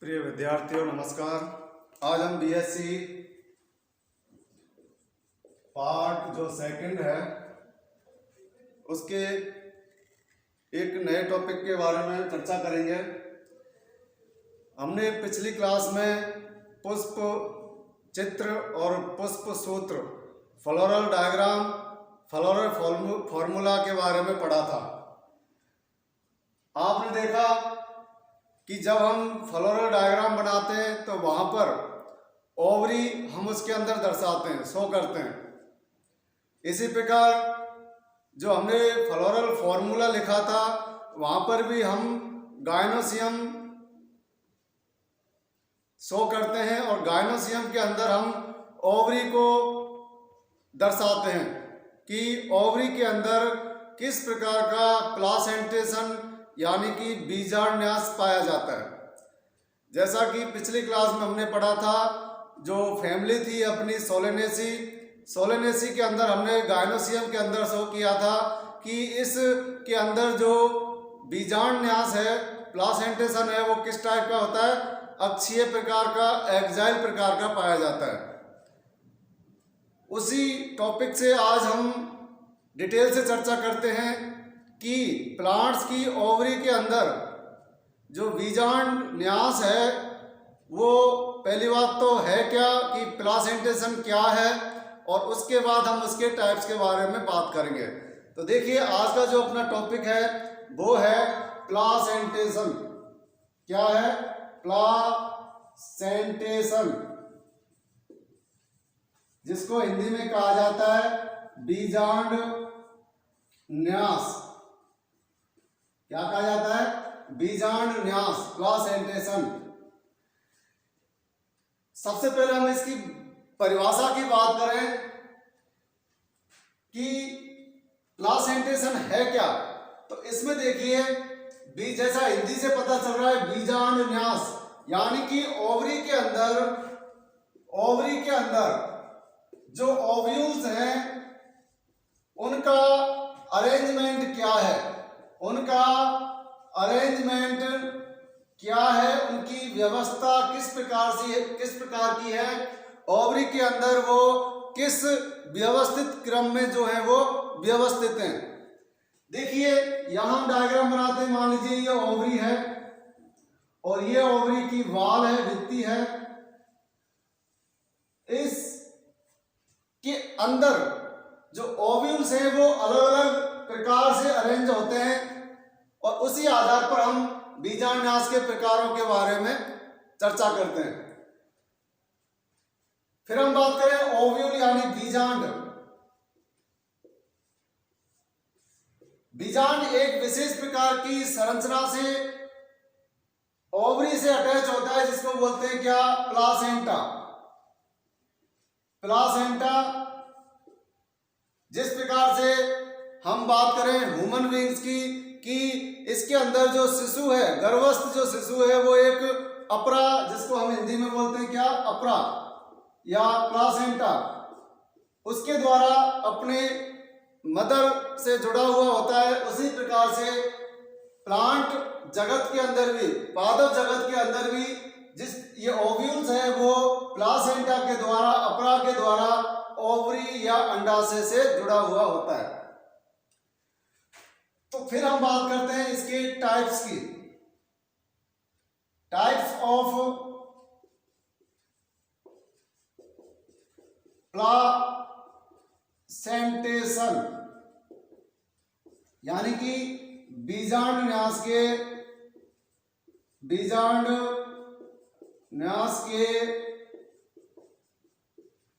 प्रिय विद्यार्थियों नमस्कार। आज हम बीएससी पार्ट जो सेकंड है उसके एक नए टॉपिक के बारे में चर्चा करेंगे। हमने पिछली क्लास में पुष्प चित्र और पुष्प सूत्र, फ्लोरल डायग्राम, फ्लोरल फॉर्मूला के बारे में पढ़ा था। आपने देखा कि जब हम फ्लोरल डायग्राम बनाते हैं तो वहाँ पर ओवरी हम उसके अंदर दर्शाते हैं, शो करते हैं। इसी प्रकार जो हमने फ्लोरल फॉर्मूला लिखा था वहाँ पर भी हम गायनोसियम शो करते हैं और गायनोसियम के अंदर हम ओवरी को दर्शाते हैं कि ओवरी के अंदर किस प्रकार का प्लासेंटेशन यानी कि बीजांडन्यास पाया जाता है। जैसा कि पिछली क्लास में हमने पढ़ा था, जो फैमिली थी अपनी सोलेनेसी के अंदर हमने गायनोसियम के अंदर शो किया था कि इस के अंदर जो बीजांडन्यास है, प्लासेंटेशन है, वो किस टाइप का होता है, अक्षीय प्रकार का, एक्साइल प्रकार का पाया जाता है। उसी टॉपिक से आज हम डिटेल से चर्चा करते हैं कि प्लांट्स की ओवरी के अंदर जो बीजांडन्यास है वो पहली बात तो है क्या, कि प्लासेंटेशन क्या है, और उसके बाद हम उसके टाइप्स के बारे में बात करेंगे। तो देखिए आज का जो अपना टॉपिक है वो है प्लासेंटेशन। क्या है? प्लासेंटेशन, जिसको हिंदी में कहा जाता है बीजांडन्यास। क्या कहा जाता है? बीजांडन्यास, प्लासेंटेशन। सबसे पहले हम इसकी परिभाषा की बात करें कि प्लासेंटेशन है क्या, तो इसमें देखिए जैसा हिंदी से पता चल रहा है बीजांडन्यास यानी कि ओवरी के अंदर जो ओव्यूल्स हैं उनका अरेंजमेंट क्या है, उनकी व्यवस्था किस प्रकार की है, ओवरी के अंदर वो किस व्यवस्थित क्रम में जो है वो व्यवस्थित हैं। देखिए यहां हम डायग्राम बनाते हैं। मान लीजिए ये ओवरी है और ये ओवरी की वॉल है, भित्ति है। इस के अंदर जो ओव्यूल्स हैं वो अलग अलग प्रकार से अरेंज होते हैं और उसी आधार पर हम बीजांडन्यास के प्रकारों के बारे में चर्चा करते हैं। फिर हम बात करें ओव्यूल यानी बीजांड। बीजांड एक विशेष प्रकार की संरचना से ओवरी से अटैच होता है, जिसको बोलते हैं क्या? प्लासेंटा। जिस प्रकार से हम बात करें ह्यूमन बीइंग्स की कि इसके अंदर जो शिशु है, गर्भस्थ जो शिशु है वो एक अपरा, जिसको हम हिंदी में बोलते हैं क्या? अपरा या प्लासेंटा, उसके द्वारा अपने मदर से जुड़ा हुआ होता है। उसी प्रकार से प्लांट जगत के अंदर भी, पादप जगत के अंदर भी जिस ये ओव्यूल्स है वो प्लासेंटा के द्वारा, अपरा के द्वारा ओवरी या अंडाशय से जुड़ा हुआ होता है। तो फिर हम बात करते हैं इसके टाइप्स की। टाइप्स ऑफ प्लासेंटेशन यानी कि बीजांडन्यास के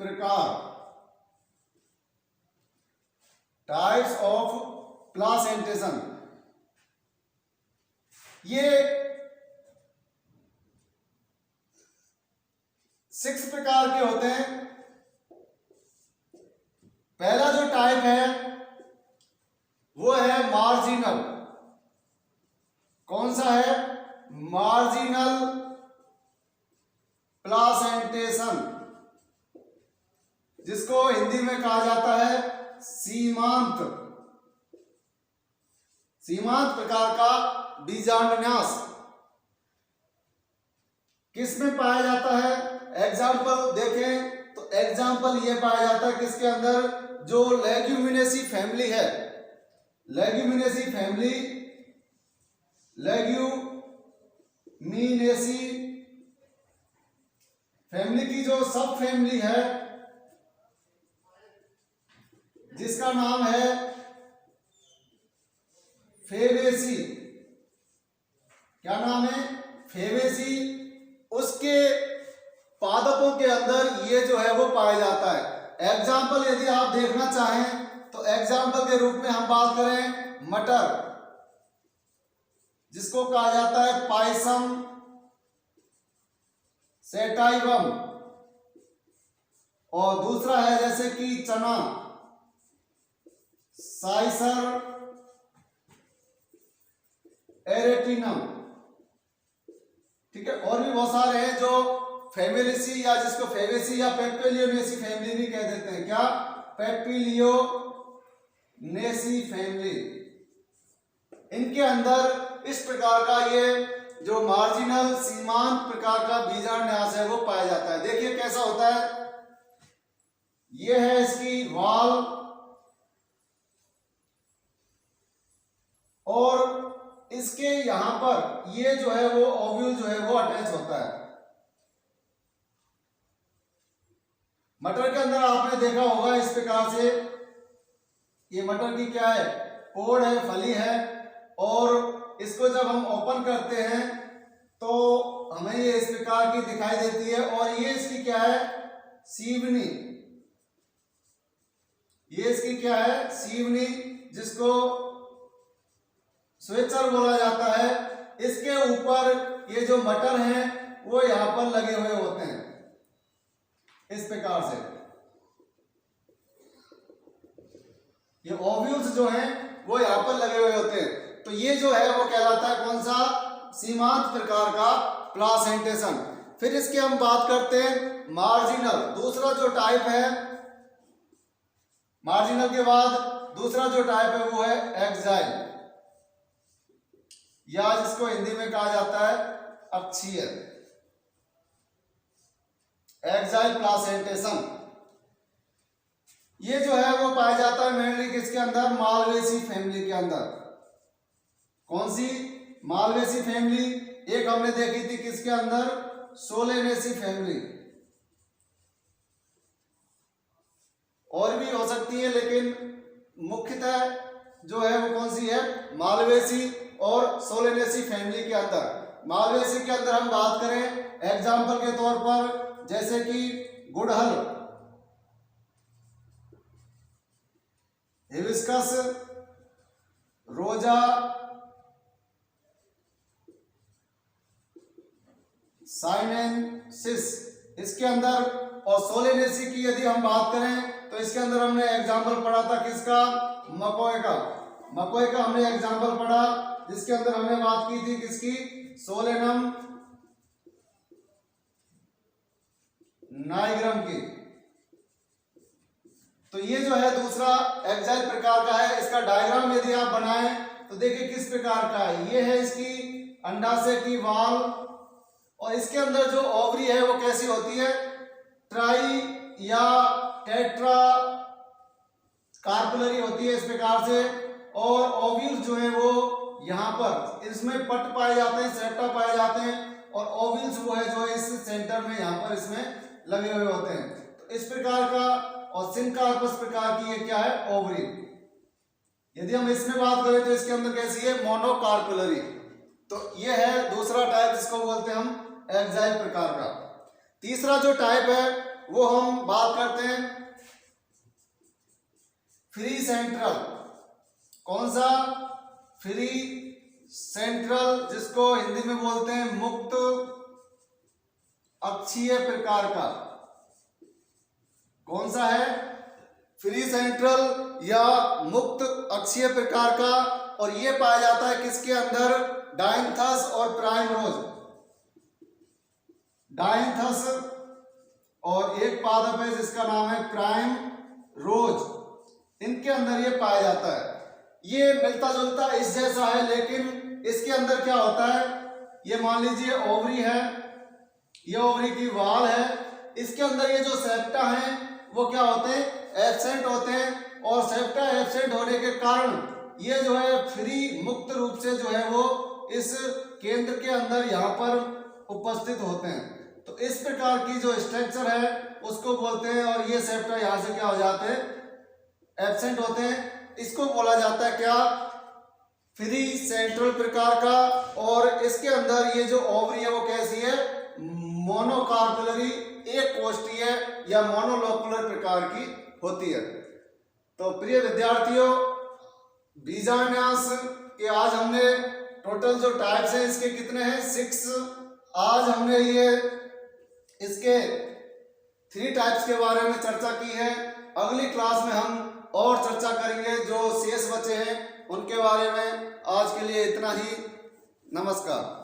प्रकार। टाइप्स ऑफ प्लासेंटेशन, ये 6 प्रकार के होते हैं। पहला जो टाइप है वो है मार्जिनल। कौन सा है? मार्जिनल प्लासेंटेशन, जिसको हिंदी में कहा जाता है सीमांत प्रकार का बीजांडन्यास। किस में पाया जाता है? एग्जाम्पल देखें तो एग्जाम्पल ये पाया जाता है किसके अंदर? जो लेग्यूमिनेसी फैमिली है, लेग्यूमिनेसी फैमिली, लेग्यूमिनेसी फैमिली की जो सब फैमिली है जिसका नाम है फेबेसी, क्या नाम है? फेबेसी। उसके पादपों के अंदर ये जो है वो पाया जाता है। एग्जाम्पल यदि आप देखना चाहें तो एग्जाम्पल के रूप में हम बात करें मटर, जिसको कहा जाता है पायसम सेटाइवम, और दूसरा है जैसे कि चना, साइसर एरेटिनम, ठीक है। और भी बहुत सारे हैं जो फेमिलिसी या जिसको फेबेसी या पेपिलियोनेसी फैमिली भी कह देते हैं। क्या? पेपिलियोनेसी फैमिली। इनके अंदर इस प्रकार का ये जो मार्जिनल सीमांत प्रकार का बीजांडन्यास है वो पाया जाता है। देखिए कैसा होता है, ये है इसकी वाल, और इसके यहां पर ये जो है वो ओव्यूल जो है वो अटैच होता है। मटर के अंदर आपने देखा होगा इस प्रकार से, ये मटर की क्या है? पोड़ है, फली है, और इसको जब हम ओपन करते हैं तो हमें ये इस प्रकार की दिखाई देती है। और ये इसकी क्या है? सीवनी। ये इसकी क्या है? सीवनी, जिसको स्विचर बोला जाता है। इसके ऊपर ये जो मटर हैं वो यहां पर लगे हुए होते हैं इस प्रकार से। ये ओव्यूल्स जो हैं वो यहां पर लगे हुए होते हैं। तो ये जो है वो कहलाता है कौन सा? सीमांत प्रकार का प्लासेंटेशन। फिर इसकी हम बात करते हैं मार्जिनल, दूसरा जो टाइप है। मार्जिनल के बाद दूसरा जो टाइप है वो है एक्साइल, या जिसको हिंदी में कहा जाता है अक्षीय, एक्साइल प्लासेंटेशन। ये जो है वो पाया जाता है मेनली किसके अंदर? मालवेसी फैमिली के अंदर। कौन सी? Malvaceae family. एक हमने देखी थी किसके अंदर? Solanaceae family. और भी हो सकती है, लेकिन मुख्यतः जो है वो कौन सी है? मालवेसी और सोलेनेसी फैमिली के अंदर। मालवेसी के अंदर हम बात करें एग्जाम्पल के तौर पर, जैसे कि गुड़हल, हिबिस्कस, रोजा, साइनेंसिस इसके अंदर। और सोलेनेसी की यदि हम बात करें तो इसके अंदर हमने एग्जाम्पल पढ़ा था किसका? मकोय का। मकोय का हमने एग्जाम्पल पढ़ा, जिसके अंदर हमने बात की थी किसकी? सोलेनम नाइग्रम की। तो ये जो है दूसरा एक्साइल प्रकार का है। इसका डायग्राम यदि आप बनाएं तो देखिए किस प्रकार का है। ये है इसकी अंडाशय की वाल, और इसके अंदर जो ओवरी है वो कैसी होती है? ट्राई या टेट्रा कार्पुलरी होती है इस प्रकार से। और ओव्यूल्स जो है वो यहाँ पर इसमें पट पाए जाते हैं, सेप्टा पाए जाते हैं, और ओव्यूल्स वो है जो इस सेंटर में यहाँ पर इसमें लगे हुए होते हैं। तो इस प्रकार का, और सिनकार्पस प्रकार की ये क्या है? ओवरी। यदि हम इसमें बात करें तो इसके अंदर कैसी है? मोनोकार्पुलरी। तो ये है दूसरा टाइप, जिसको बोलते हैं हम एक्साइल प्रकार का। तीसरा जो टाइप है वो हम बात करते हैं फ्री सेंट्रल। कौन सा? फ्री सेंट्रल, जिसको हिंदी में बोलते हैं मुक्त अक्षीय प्रकार का। कौन सा है? फ्री सेंट्रल या मुक्त अक्षीय प्रकार का। और ये पाया जाता है किसके अंदर? डायंथस और प्राइमरोज। डायंथस और एक पादप है जिसका नाम है प्राइम रोज, इनके अंदर ये पाया जाता है। ये मिलता जुलता इस जैसा है, लेकिन इसके अंदर क्या होता है? ये मान लीजिए ओवरी है, ये ओवरी की वॉल है, इसके अंदर ये जो सेप्टा हैं वो क्या होते हैं, एब्सेंट होते हैं, और सेप्टा एब्सेंट होने के कारण ये जो है फ्री मुक्त रूप से जो है वो इस केंद्र के अंदर यहाँ पर उपस्थित होते हैं। तो इस प्रकार की जो स्ट्रक्चर है उसको बोलते हैं, और ये सेप्टा यहाँ से क्या हो जाते हैं, एब्सेंट होते हैं। इसको बोला जाता है क्या, फ्री सेंट्रल प्रकार का। और इसके अंदर ये जो ओवरी है वो कैसी है, मोनोकार्पलरी, एक कोष्ठी है या मोनोलोकुलर प्रकार की होती है। तो प्रिय विद्यार्थियों, बीजान्यास के आज हमने टोटल जो टाइप्स हैं इसके कितने हैं, 6। आज हमने ये इसके 3 टाइप्स के बारे में चर्चा की है। अगली क्लास में हम और चर्चा करेंगे जो शेष बचे हैं उनके बारे में। आज के लिए इतना ही। नमस्कार।